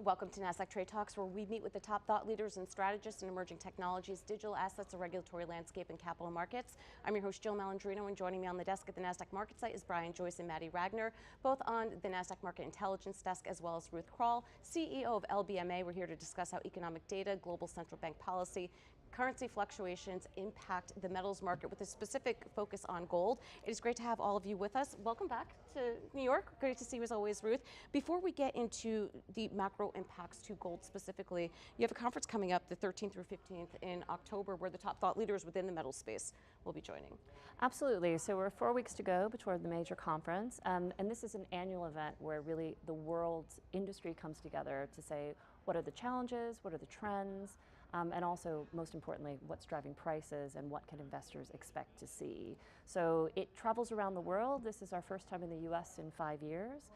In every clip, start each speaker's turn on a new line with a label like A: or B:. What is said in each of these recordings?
A: Welcome to Nasdaq TradeTalks, where we meet with the top thought leaders and strategists in emerging technologies, digital assets, the regulatory landscape, and capital markets. I'm your host, Jill Malandrino, and joining me on the desk at the Nasdaq Market Site is Joyce and Maddie Radner, both on the Nasdaq Market Intelligence Desk, as well as Ruth Crowell, CEO of LBMA. We're here to discuss how economic data, global central bank policy, currency fluctuations impact the metals market with a specific focus on gold. It is great to have all of you with us. Welcome back to New York. Great to see you as always, Ruth. Before we get into the macro impacts to gold specifically, you have a conference coming up the 13th through 15th in October where the top thought leaders within the metals space will be joining.
B: Absolutely. So we're 4 weeks to go before the major conference. And this is an annual event where really the world's industry comes together to say, what are the challenges, what are the trends, and also, most importantly, what's driving prices and what can investors expect to see. So it travels around the world. This is our first time in the US in 5 years.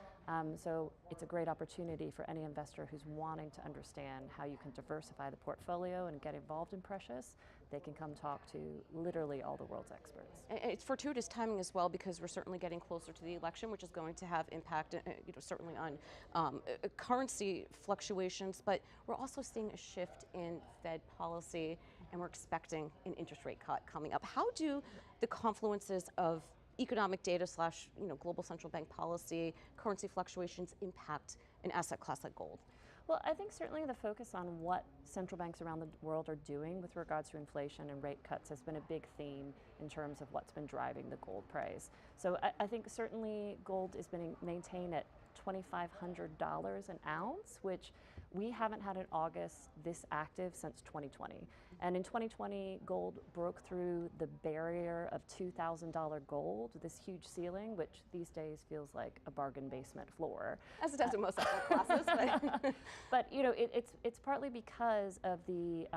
B: So it's a great opportunity for any investor who's wanting to understand how you can diversify the portfolio and get involved in precious. They can come talk to literally all the world's experts.
A: It's fortuitous timing as well, because we're certainly getting closer to the election, which is going to have impact, certainly on currency fluctuations, but we're also seeing a shift in Fed policy, and we're expecting an interest rate cut coming up. How do the confluences of economic data / global central bank policy, currency fluctuations impact an asset class like gold?
B: Well, I think certainly the focus on what central banks around the world are doing with regards to inflation and rate cuts has been a big theme in terms of what's been driving the gold price. So I think certainly gold has been maintained at $2,500 an ounce, which we haven't had in August this active since 2020. And in 2020, gold broke through the barrier of $2,000 gold, this huge ceiling, which these days feels like a bargain basement floor.
A: As it does in most asset classes.
B: But it's partly because of the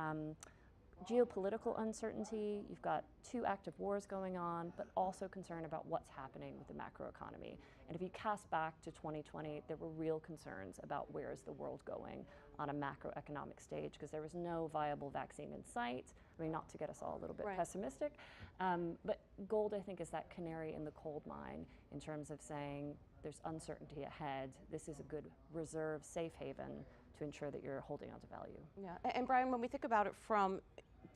B: geopolitical uncertainty. You've got 2 active wars going on, but also concern about what's happening with the macroeconomy. And if you cast back to 2020, there were real concerns about where is the world going on a macroeconomic stage, because there was no viable vaccine in sight. I mean, not to get us all a little bit pessimistic, but gold, I think, is that canary in the coal mine in terms of saying there's uncertainty ahead. This is a good reserve, safe haven to ensure that you're holding on to value.
A: Yeah, and Brian, when we think about it from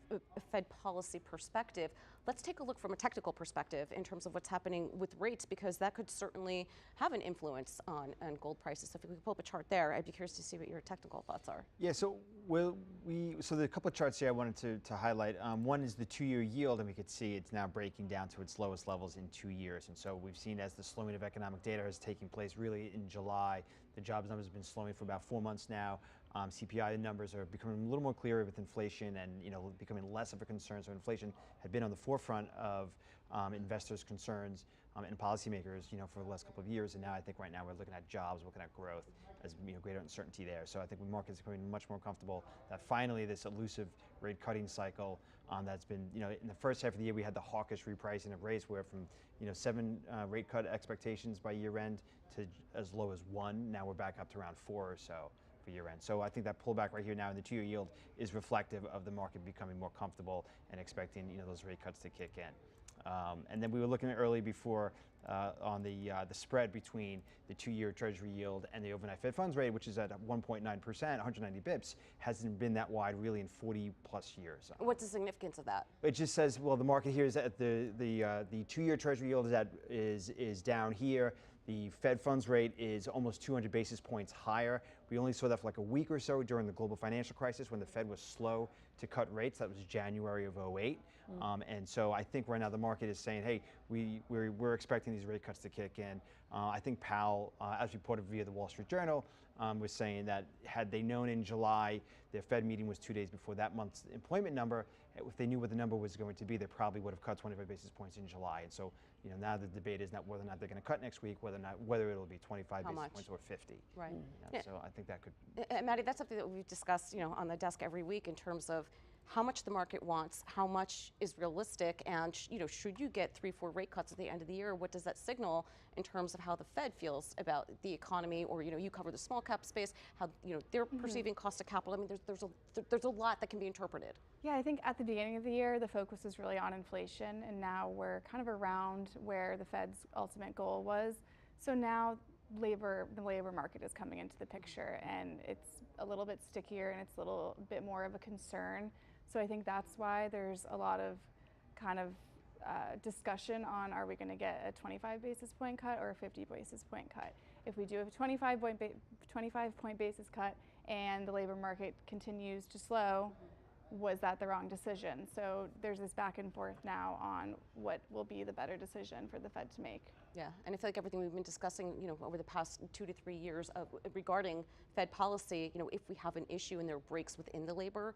A: a Fed policy perspective, let's take a look from a technical perspective in terms of what's happening with rates, because that could certainly have an influence on gold prices. So if we could pull up a chart there, I'd be curious to see what your technical thoughts are.
C: Yeah, so there are a couple of charts here I wanted to highlight. One is the 2-year yield, and we could see it's now breaking down to its lowest levels in 2 years. And so we've seen, as the slowing of economic data is taking place really in July, the jobs numbers have been slowing for about 4 months now. CPI numbers are becoming a little more clear with inflation, and becoming less of a concern. So inflation had been on the forefront of investors' concerns and policymakers, for the last couple of years. And now I think right now we're looking at jobs, looking at growth as greater uncertainty there. So I think the market's becoming much more comfortable that finally this elusive rate cutting cycle that's been, in the first half of the year we had the hawkish repricing of rates, where from 7 rate cut expectations by year end to as low as 1. Now we're back up to around 4 or so for year end. So I think that pullback right here now in the 2-year yield is reflective of the market becoming more comfortable and expecting those rate cuts to kick in. And then we were looking at early before on the spread between the 2-year Treasury yield and the overnight Fed funds rate, which is at 1.9%, 190 bips, hasn't been that wide really in 40 plus years.
A: What's the significance of that?
C: It just says, well, the market here is at the 2-year Treasury yield is down here. The Fed funds rate is almost 200 basis points higher. We only saw that for like a week or so during the global financial crisis when the Fed was slow to cut rates. That was January of 2008. And so I think right now the market is saying, hey, we're expecting these rate cuts to kick in. I think Powell, as reported via the Wall Street Journal, was saying that had they known in July, their Fed meeting was 2 days before that month's employment number, if they knew what the number was going to be, they probably would have cut 25 basis points in July. And so now the debate is not whether or not they're going to cut next week, whether it'll be 25 basis points or 50.
A: Right.
C: So I think that could.
A: Maddie, that's something that we've discussed, on the desk every week in terms of how much the market wants, how much is realistic, and should you get 3-4 rate cuts at the end of the year, what does that signal in terms of how the Fed feels about the economy, or you cover the small cap space, how they're perceiving cost of capital. I mean, there's a lot that can be interpreted.
D: Yeah, I think at the beginning of the year the focus was really on inflation, and now we're kind of around where the Fed's ultimate goal was. So now the labor market is coming into the picture, and it's a little bit stickier and it's a little bit more of a concern. So I think that's why there's a lot of kind of discussion on, are we going to get a 25 basis point cut or a 50 basis point cut? If we do a 25 point basis cut and the labor market continues to slow, was that the wrong decision? So there's this back and forth now on what will be the better decision for the Fed to make.
A: Yeah, and I feel like everything we've been discussing, over the past 2 to 3 years regarding Fed policy, if we have an issue and there are breaks within the labor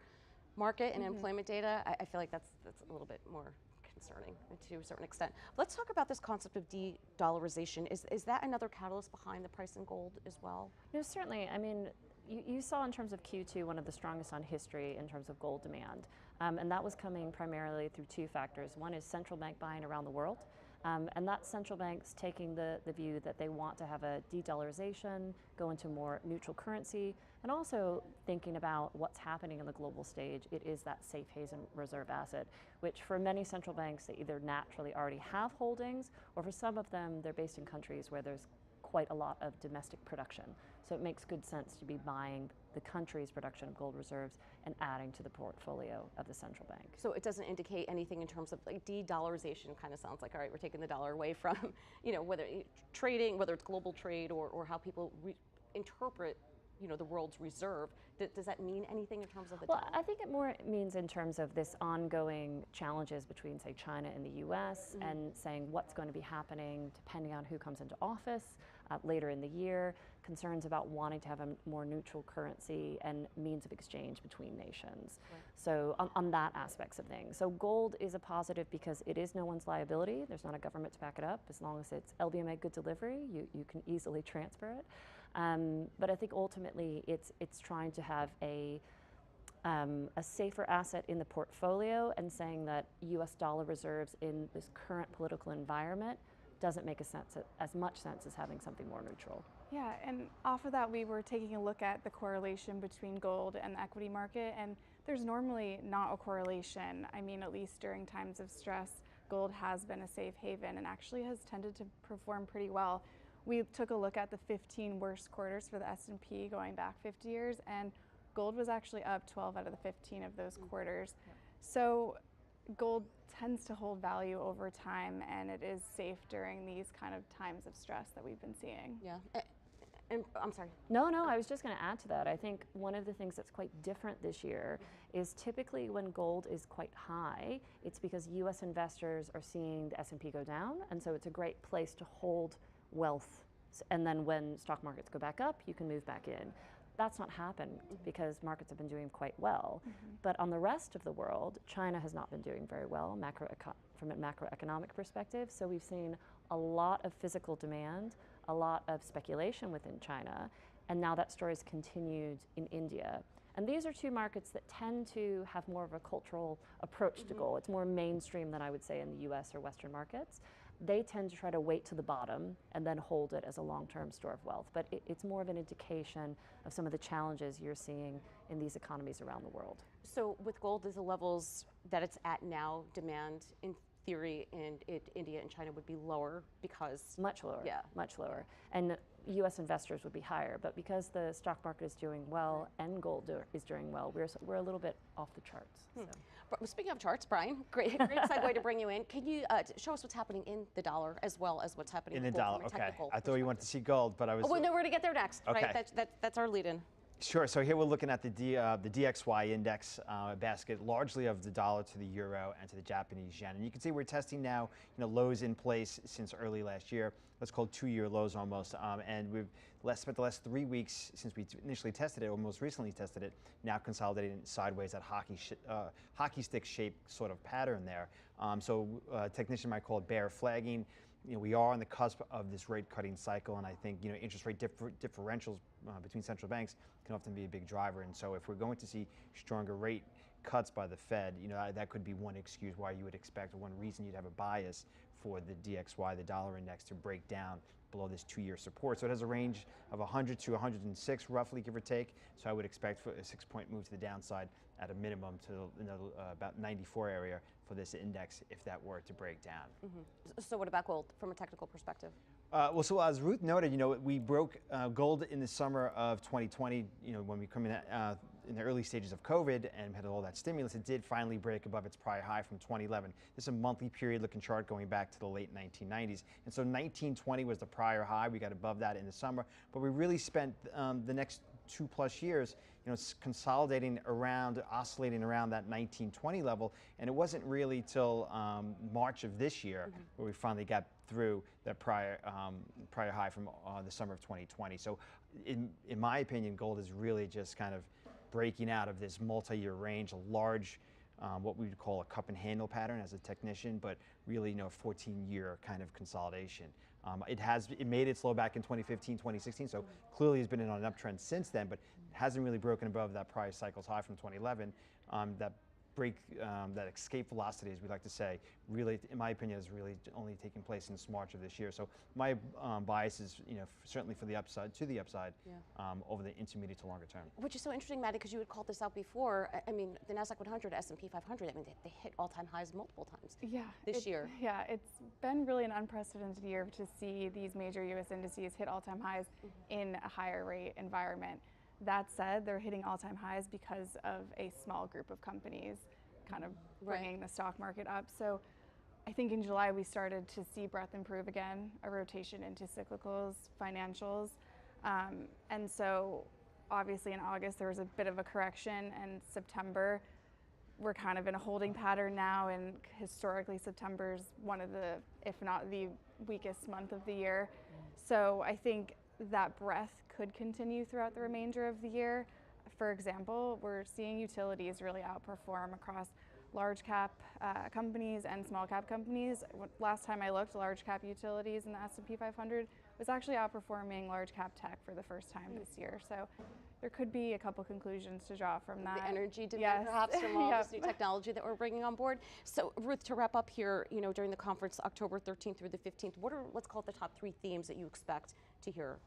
A: market and employment data, I feel like that's a little bit more concerning to a certain extent. Let's talk about this concept of de-dollarization. Is that another catalyst behind the price in gold as well?
B: No, certainly. I mean, you saw in terms of Q2 one of the strongest on history in terms of gold demand. And that was coming primarily through two factors. One is central bank buying around the world. And that's central banks taking the view that they want to have a de-dollarization, go into more neutral currency, and also thinking about what's happening in the global stage. It is that safe haven reserve asset, which for many central banks, they either naturally already have holdings, or for some of them, they're based in countries where there's quite a lot of domestic production. So it makes good sense to be buying the country's production of gold reserves and adding to the portfolio of the central bank.
A: So it doesn't indicate anything in terms of like de-dollarization. Kind of sounds like, all right, we're taking the dollar away from, whether trading, whether it's global trade or how people interpret, the world's reserve. Does that mean anything in terms of the dollar?
B: I think it more means in terms of this ongoing challenges between, say, China and the U.S. and saying what's going to be happening depending on who comes into office later in the year, concerns about wanting to have a more neutral currency and means of exchange between nations. Right. So on that aspects of things. So gold is a positive because it is no one's liability. There's not a government to back it up. As long as it's LBMA good delivery, you can easily transfer it. But I think ultimately it's trying to have a safer asset in the portfolio and saying that U.S. dollar reserves in this current political environment doesn't make as much sense as having something more neutral.
D: Yeah, and off of that, we were taking a look at the correlation between gold and the equity market, and there's normally not a correlation. I mean, at least during times of stress, gold has been a safe haven and actually has tended to perform pretty well. We took a look at the 15 worst quarters for the S&P going back 50 years, and gold was actually up 12 out of the 15 of those quarters. Yeah. So gold tends to hold value over time, and it is safe during these kind of times of stress that we've been seeing.
A: Yeah. And I'm sorry.
B: No, I was just going to add to that. I think one of the things that's quite different this year is typically when gold is quite high, it's because U.S. investors are seeing the S&P go down, and so it's a great place to hold wealth. And then when stock markets go back up, you can move back in. That's not happened because markets have been doing quite well. But on the rest of the world, China has not been doing very well from a macroeconomic perspective. So we've seen a lot of physical demand, a lot of speculation within China, and now that story has continued in India. And these are two markets that tend to have more of a cultural approach to gold. It's more mainstream than I would say in the US or Western markets. They tend to try to wait to the bottom and then hold it as a long-term store of wealth. But it's more of an indication of some of the challenges you're seeing in these economies around the world.
A: So with gold, is the levels that it's at now, demand in theory in India and China would be lower because?
B: Much lower,
A: yeah.
B: Much lower. And U.S. investors would be higher, but because the stock market is doing well and gold is doing well, we're a little bit off the charts. So.
A: Speaking of charts, Brian, great segue to bring you in. Can you show us what's happening in the dollar as well as what's happening
C: in the dollar? Okay, I thought you wanted to see gold, but I was.
A: Oh, well, no, we're going to get there next,
C: okay.
A: Right? That's our lead-in.
C: Sure. So here we're looking at the DXY index basket, largely of the dollar to the euro and to the Japanese yen. And you can see we're testing now, lows in place since early last year. Let's call 2-year lows almost. And we've spent the last 3 weeks since we initially tested it, or most recently tested it, now consolidating sideways, that hockey stick shaped sort of pattern there. So a technician might call it bear flagging. We are on the cusp of this rate cutting cycle, and I think interest rate differentials between central banks can often be a big driver. And so if we're going to see stronger rate cuts by the Fed, that could be one excuse why you would expect, or one reason you'd have a bias for the DXY, the dollar index, to break down below this 2-year support. So it has a range of 100 to 106 roughly, give or take. So I would expect for a 6-point move to the downside at a minimum to about 94 area for this index if that were to break down.
A: So what about gold from a technical perspective?
C: Well, so as Ruth noted, we broke gold in the summer of 2020. When we come in the early stages of COVID and had all that stimulus, it did finally break above its prior high from 2011. This is a monthly period-looking chart going back to the late 1990s, and so 1920 was the prior high. We got above that in the summer, but we really spent the next 2+ years, consolidating around, oscillating around that 1920 level, and it wasn't really till March of this year where we finally got through that prior high from the summer of 2020. So, in my opinion, gold is really just kind of breaking out of this multi-year range, a large, what we would call a cup and handle pattern as a technician, but really, 14-year kind of consolidation. It made its low back in 2015, 2016, so clearly has been on an uptrend since then, but hasn't really broken above that prior cycle's high from 2011. That escape velocity, as we like to say, really, in my opinion, is really only taking place since March of this year. So my bias is, certainly for the upside, over the intermediate to longer term.
A: Which is so interesting, Maddie, because you had called this out before. I mean, the Nasdaq 100, S&P 500, I mean, they hit all-time highs multiple times this year.
D: Yeah, it's been really an unprecedented year to see these major U.S. indices hit all-time highs in a higher rate environment. That said, they're hitting all-time highs because of a small group of companies kind of bringing the stock market up. So I think in July we started to see breadth improve again, a rotation into cyclicals, financials. And so obviously in August there was a bit of a correction, and September we're kind of in a holding pattern now, and historically September's one of the, if not the weakest month of the year. So I think that breadth could continue throughout the remainder of the year. For example, we're seeing utilities really outperform across large cap companies and small cap companies. Last time I looked, large cap utilities in the S&P 500 was actually outperforming large cap tech for the first time this year. So there could be a couple conclusions to draw from that.
A: The energy demand, perhaps, from all this new technology that we're bringing on board. So Ruth, to wrap up here, during the conference, October 13th through the 15th, what are, let's call it, the top 3 themes that you expect to hear?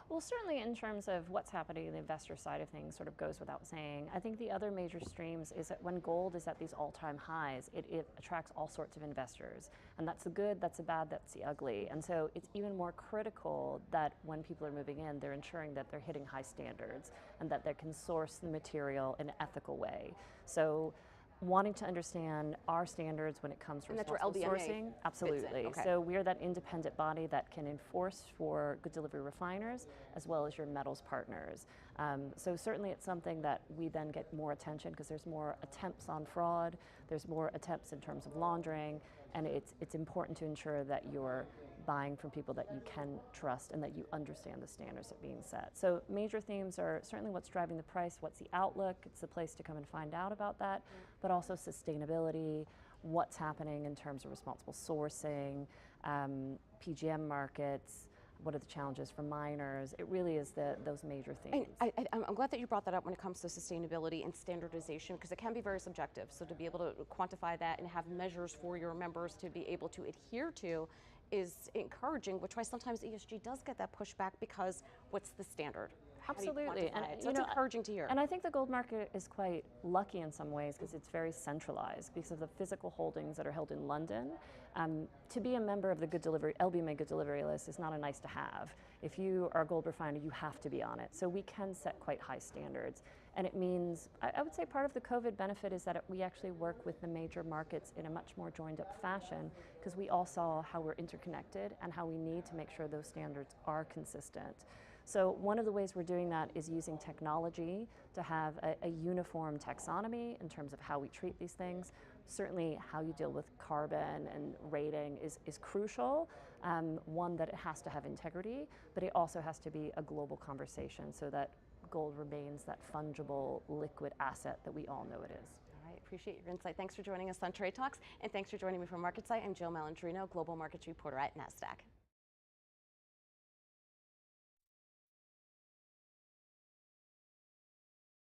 B: Well, certainly in terms of what's happening in the investor side of things sort of goes without saying. I think the other major streams is that when gold is at these all-time highs, it attracts all sorts of investors. And that's the good, that's the bad, that's the ugly. And so it's even more critical that when people are moving in, they're ensuring that they're hitting high standards and that they can source the material in an ethical way. So wanting to understand our standards when it comes to responsible sourcing. Absolutely.
A: Okay.
B: So we are that independent body that can enforce for good delivery refiners as well as your metals partners. So certainly it's something that we then get more attention because there's more attempts on fraud, there's more attempts in terms of laundering, and it's important to ensure that you're buying from people that you can trust and that you understand the standards that are being set. So major themes are certainly what's driving the price, what's the outlook, it's the place to come and find out about that, but also sustainability, what's happening in terms of responsible sourcing, PGM markets, what are the challenges for miners. It really is those major themes.
A: I'm glad that you brought that up when it comes to sustainability and standardization, because it can be very subjective. So to be able to quantify that and have measures for your members to be able to adhere to is encouraging, which why sometimes ESG does get that pushback, because what's the standard?
B: Absolutely,
A: and so it's encouraging to hear.
B: And I think the gold market is quite lucky in some ways because it's very centralized because of the physical holdings that are held in London. To be a member of the Good Delivery, LBMA Good Delivery list is not a nice to have. If you are a gold refiner, you have to be on it. So we can set quite high standards. And it means, I would say part of the COVID benefit is that we actually work with the major markets in a much more joined up fashion because we all saw how we're interconnected and how we need to make sure those standards are consistent. So one of the ways we're doing that is using technology to have a uniform taxonomy in terms of how we treat these things. Certainly how you deal with carbon and rating is crucial. One, that it has to have integrity, but it also has to be a global conversation so that gold remains that fungible liquid asset that we all know it is.
A: All right, appreciate your insight. Thanks for joining us on Trade Talks, and thanks for joining me from MarketSite. I'm Jill Malandrino, Global Markets Reporter at Nasdaq.